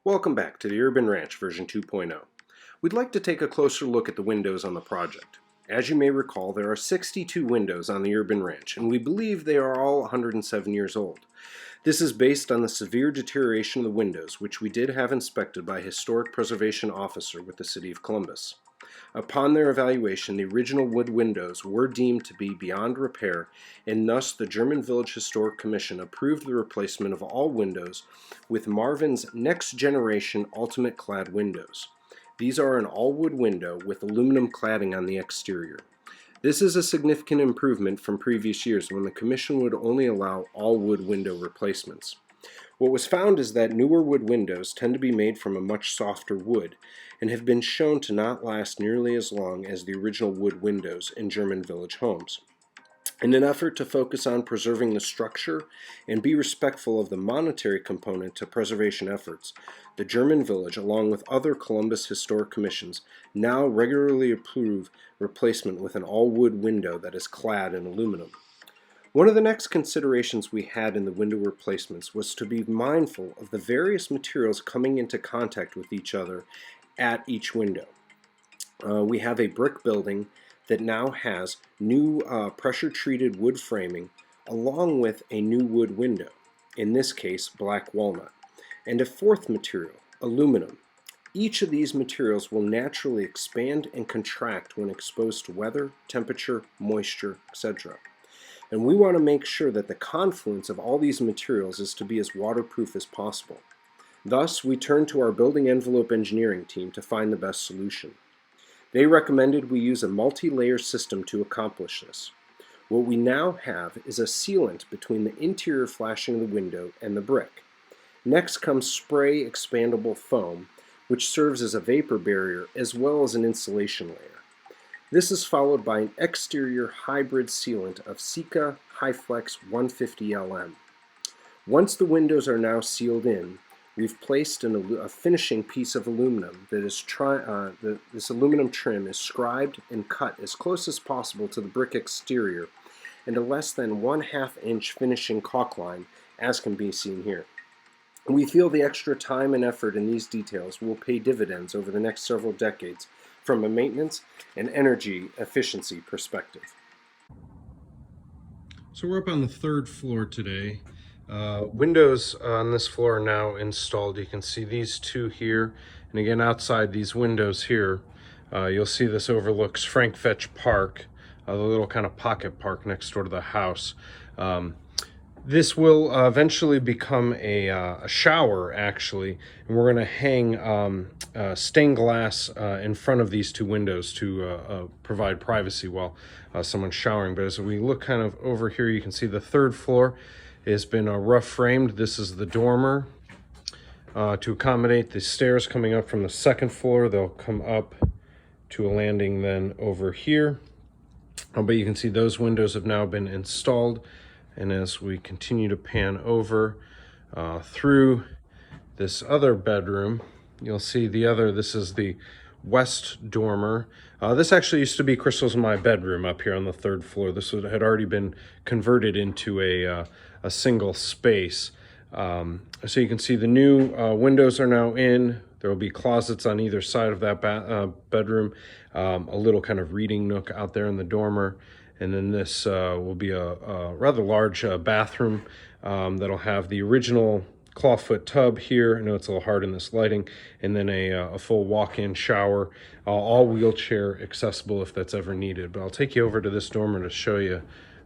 Welcome back to the Urban Ranch version 2.0. We'd like to take a closer look at the windows on the project. As you may recall, there are 62 windows on the Urban Ranch, and we believe they are all 107 years old. This is based on the severe deterioration of the windows, which we did have inspected by a historic preservation officer with the City of Columbus. Upon their evaluation, the original wood windows were deemed to be beyond repair, and thus the German Village Historic Commission approved the replacement of all windows with Marvin's Next Generation Ultimate Clad windows. These are an all-wood window with aluminum cladding on the exterior. This is a significant improvement from previous years when the Commission would only allow all-wood window replacements. What was found is that newer wood windows tend to be made from a much softer wood and have been shown to not last nearly as long as the original wood windows in German village homes. In an effort to focus on preserving the structure and be respectful of the monetary component to preservation efforts, the German village, along with other Columbus Historic Commissions, now regularly approve replacement with an all-wood window that is clad in aluminum. One of the next considerations we had in the window replacements was to be mindful of the various materials coming into contact with each other at each window. We have a brick building that now has new pressure-treated wood framing along with a new wood window, in this case black walnut, and a fourth material, aluminum. Each of these materials will naturally expand and contract when exposed to weather, temperature, moisture, etc. And we want to make sure that the confluence of all these materials is to be as waterproof as possible. Thus, we turned to our building envelope engineering team to find the best solution. They recommended we use a multi-layer system to accomplish this. What we now have is a sealant between the interior flashing of the window and the brick. Next comes spray expandable foam, which serves as a vapor barrier as well as an insulation layer. This is followed by an exterior hybrid sealant of Sika HyFlex 150LM. Once the windows are now sealed in, we've placed a finishing piece of aluminum that is this aluminum trim is scribed and cut as close as possible to the brick exterior and a less than 1/2 inch finishing caulk line, as can be seen here. We feel the extra time and effort in these details will pay dividends over the next several decades from a maintenance and energy efficiency perspective. So we're up on the third floor today. Windows on this floor are now installed. You can see these two here, and again outside these windows here, you'll see this overlooks Frank Fetch Park, the little kind of pocket park next door to the house. This will eventually become a shower, actually, and we're going to hang stained glass in front of these two windows to provide privacy while someone's showering. But as we look kind of over here, you can see the third floor has been rough framed. This is the dormer to accommodate the stairs coming up from the second floor. They'll come up to a landing then over here. But you can see those windows have now been installed. And as we continue to pan over through this other bedroom, you'll see this is the west dormer. This actually used to be Crystal's and my bedroom up here on the third floor. This had already been converted into a single space. So you can see the new windows are now in. There will be closets on either side of that bedroom, a little kind of reading nook out there in the dormer. And then this will be a rather large bathroom that'll have the original clawfoot tub here. I know it's a little hard in this lighting. And then a full walk-in shower, all wheelchair accessible if that's ever needed. But I'll take you over to this dormer to show you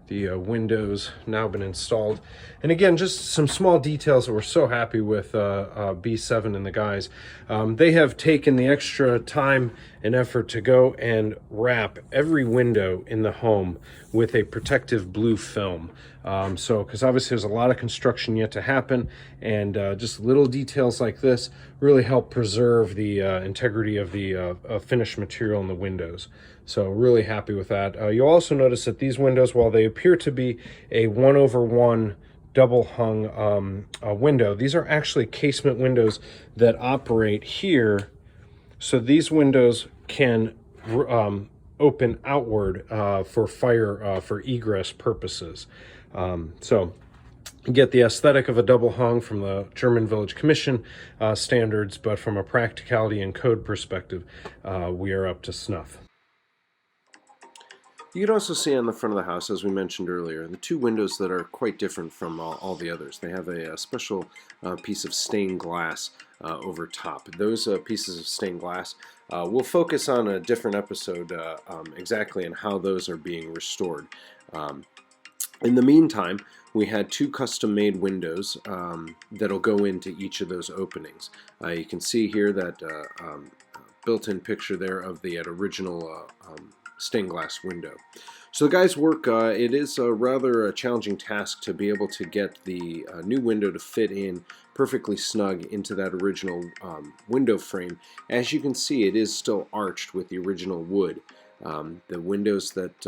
the windows now been installed. And again, just some small details that we're so happy with B7 and the guys. They have taken the extra time and effort to go and wrap every window in the home with a protective blue film. Because obviously there's a lot of construction yet to happen, and just little details like this really help preserve the integrity of the finished material in the windows. So really happy with that. You'll also notice that these windows, while they appear to be a 1/1 double hung window, these are actually casement windows that operate here. So these windows can open outward for fire, for egress purposes. So get the aesthetic of a double hung from the German Village Commission standards, but from a practicality and code perspective, we are up to snuff. You can also see on the front of the house, as we mentioned earlier, the two windows that are quite different from all the others. They have a special piece of stained glass over top. Those pieces of stained glass, we'll focus on a different episode exactly on how those are being restored. In the meantime, we had two custom-made windows that'll go into each of those openings. You can see here that built-in picture there of the original stained glass window. So the guys work, it is a rather challenging task to be able to get the new window to fit in perfectly snug into that original window frame. As you can see, it is still arched with the original wood. The windows that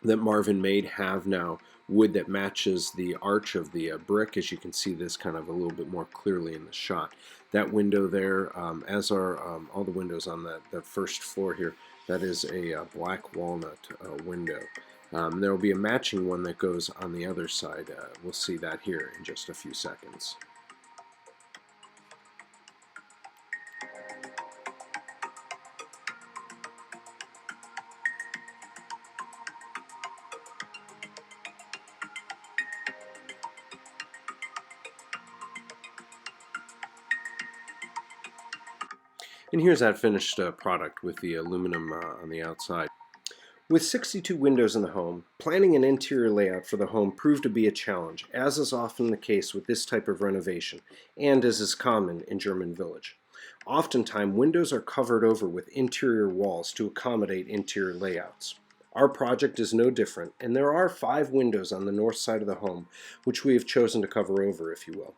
Marvin made have now wood that matches the arch of the brick, as you can see this kind of a little bit more clearly in the shot. That window there, as are all the windows on that first floor here, that is a black walnut window. There will be a matching one that goes on the other side. We'll see that here in just a few seconds. And here's that finished product with the aluminum on the outside. With 62 windows in the home, planning an interior layout for the home proved to be a challenge, as is often the case with this type of renovation, and as is common in German Village. Oftentimes, windows are covered over with interior walls to accommodate interior layouts. Our project is no different, and there are 5 windows on the north side of the home, which we have chosen to cover over, if you will.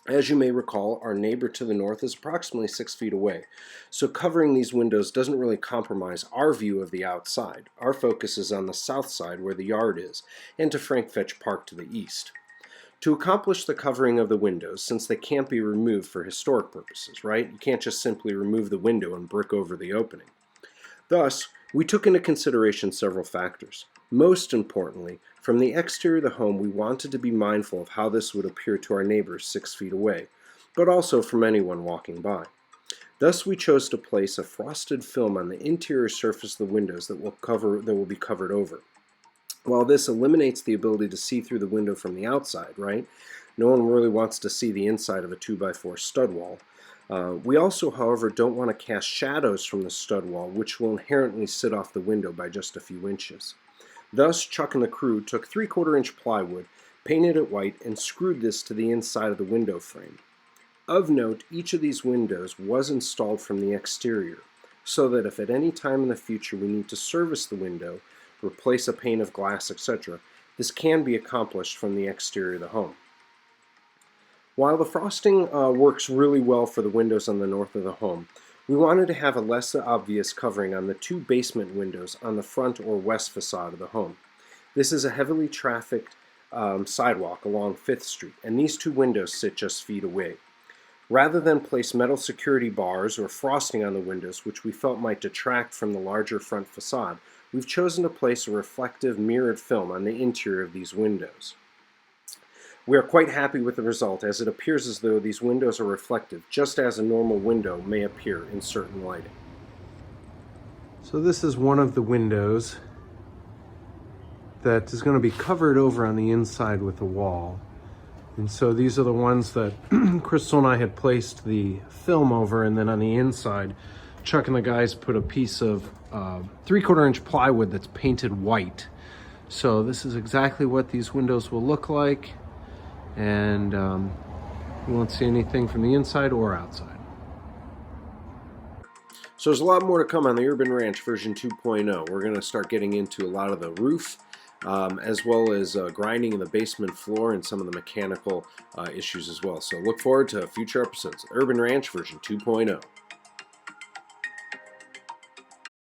As you may recall, our neighbor to the north is approximately 6 feet away, so covering these windows doesn't really compromise our view of the outside. Our focus is on the south side where the yard is, and to Frankfetch Park to the east. To accomplish the covering of the windows, since they can't be removed for historic purposes, right? You can't just simply remove the window and brick over the opening. Thus, we took into consideration several factors. Most importantly, from the exterior of the home, we wanted to be mindful of how this would appear to our neighbors 6 feet away, but also from anyone walking by. Thus, we chose to place a frosted film on the interior surface of the windows that will be covered over. While this eliminates the ability to see through the window from the outside, right? No one really wants to see the inside of a 2x4 stud wall. We also, however, don't want to cast shadows from the stud wall, which will inherently sit off the window by just a few inches. Thus, Chuck and the crew took 3/4 inch plywood, painted it white, and screwed this to the inside of the window frame. Of note, each of these windows was installed from the exterior, so that if at any time in the future we need to service the window, replace a pane of glass, etc., this can be accomplished from the exterior of the home. While the frosting works really well for the windows on the north of the home, we wanted to have a less obvious covering on the 2 basement windows on the front or west facade of the home. This is a heavily trafficked sidewalk along 5th Street, and these 2 windows sit just feet away. Rather than place metal security bars or frosting on the windows, which we felt might detract from the larger front facade, we've chosen to place a reflective mirrored film on the interior of these windows. We are quite happy with the result, as it appears as though these windows are reflective, just as a normal window may appear in certain lighting. So this is one of the windows that is going to be covered over on the inside with a wall. And so these are the ones that Crystal and I had placed the film over, and then on the inside, Chuck and the guys put a piece of 3/4 inch plywood that's painted white. So this is exactly what these windows will look like. And you won't see anything from the inside or outside. So there's a lot more to come on the Urban Ranch version 2.0. We're going to start getting into a lot of the roof, as well as grinding in the basement floor and some of the mechanical issues as well. So look forward to future episodes of Urban Ranch version 2.0.